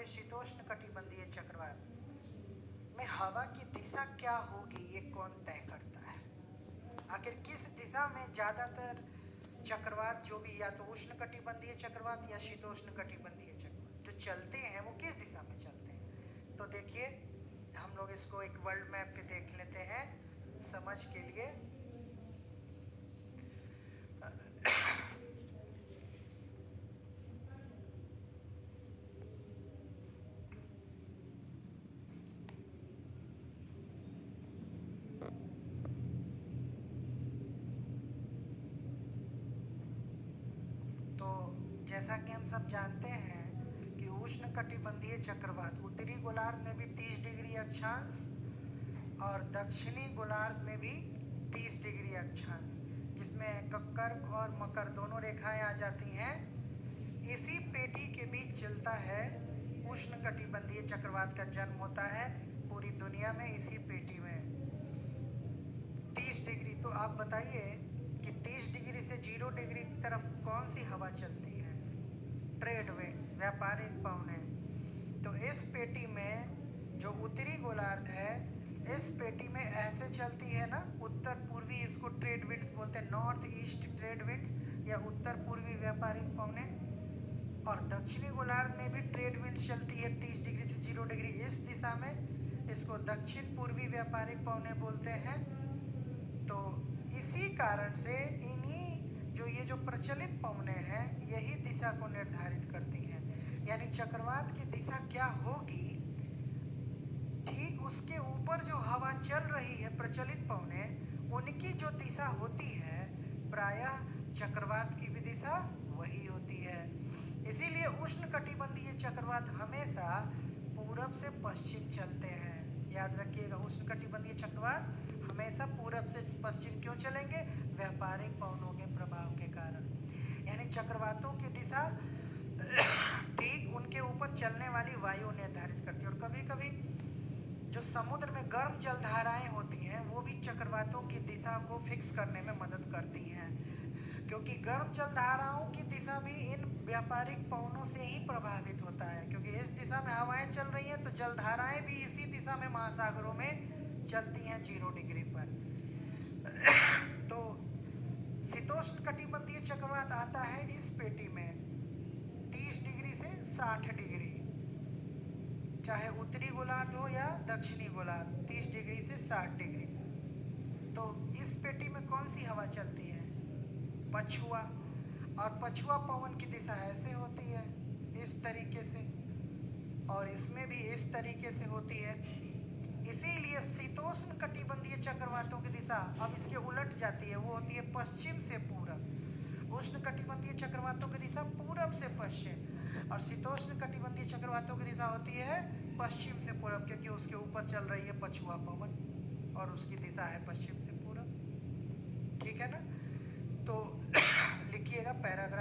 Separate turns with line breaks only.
फिर शीतोष्ण कटिबंधीय चक्रवात में हवा की दिशा क्या होगी, ये कौन तय करता है? आखिर किस दिशा में ज़्यादातर चक्रवात जो भी, या तो उष्ण कटिबंधीय चक्रवात या शीतोष्ण कटिबंधीय चक्रवात जो चलते हैं वो किस दिशा में चलते हैं? तो देखिए, हम लोग इसको एक वर्ल्ड मैप पे देख लेते हैं समझ के लिए। जैसा कि हम सब जानते हैं कि उष्ण कटिबंधीय चक्रवात उत्तरी गोलार्ध में भी 30 डिग्री अक्षांश और दक्षिणी गोलार्ध में भी 30 डिग्री अक्षांश, जिसमें कर्क और मकर दोनों रेखाएं आ जाती हैं, इसी पेटी के बीच चलता है उष्ण कटिबंधीय चक्रवात का जन्म होता है पूरी दुनिया में इसी पेटी में 30 डिग्री। तो आप बताइए कि 30 डिग्री से 0 डिग्री की तरफ कौन सी हवा चलती है? ट्रेड विंड्स, व्यापारिक पवने। तो इस पेटी में जो उत्तरी गोलार्ध है, इस पेटी में ऐसे चलती है ना, उत्तर पूर्वी, इसको ट्रेड विंड्स बोलते हैं, नॉर्थ ईस्ट ट्रेड विंड्स या उत्तर पूर्वी व्यापारिक पवने। और दक्षिणी गोलार्ध में भी ट्रेड विंड्स चलती है 30 डिग्री से 0 डिग्री इस दिशा में, इसको दक्षिण पूर्वी व्यापारिक पवने बोलते हैं। तो इसी कारण से इन्हीं जो प्रचलित पवने हैं यही दिशा को निर्धारित करती हैं, यानी चक्रवात की दिशा क्या होगी, ठीक उसके ऊपर जो हवा चल रही है प्रचलित पवने, उनकी जो दिशा होती है प्रायः चक्रवात की भी दिशा वही होती है। इसीलिए उष्ण कटिबंधीय चक्रवात हमेशा पूरब से पश्चिम चलते हैं। याद रखिएगा, उष्ण कटिबंधीय चक्रवात हमेशा पूरब से पश्चिम क्यों चलेंगे? व्यापारिक पवनों के प्रभाव के कारण। यानी चक्रवातों की दिशा ठीक उनके ऊपर चलने वाली वायु निर्धारित करती है। और कभी कभी जो समुद्र में गर्म जलधाराएं होती हैं वो भी चक्रवातों की दिशा को फिक्स करने में मदद करती हैं, क्योंकि गर्म जलधाराओं की दिशा भी इन व्यापारिक पवनों से ही प्रभावित होता है, क्योंकि इस दिशा में हवाएं चल रही हैं तो जलधाराएं भी इसी दिशा में महासागरों में चलती हैं 0 डिग्री पर। तो शीतोष्ण कटिबंधीय चक्रवात आता है इस पेटी में 30 डिग्री से 60 डिग्री, चाहे उत्तरी गोलार्ध हो या दक्षिणी गोलार्ध, 30 डिग्री से 60 डिग्री। तो इस पेटी में कौन सी हवा चलती है? पछुआ। और पछुआ पवन की दिशा ऐसे होती है, इस तरीके से, और इसमें भी इस तरीके से होती है। इसीलिए शीतोष्ण कटिबंधीय चक्रवातों की दिशा अब इसके उलट जाती है, वो होती है पश्चिम से पूरब। उष्ण कटिबंधीय चक्रवातों की दिशा पूरब से पश्चिम, और शीतोष्ण कटिबंधीय चक्रवातों की दिशा होती है पश्चिम से पूरब, क्योंकि उसके ऊपर चल रही है पछुआ पवन और उसकी दिशा है पश्चिम से पूरब। ठीक है ना? तो लिखिएगा पैराग्राफ।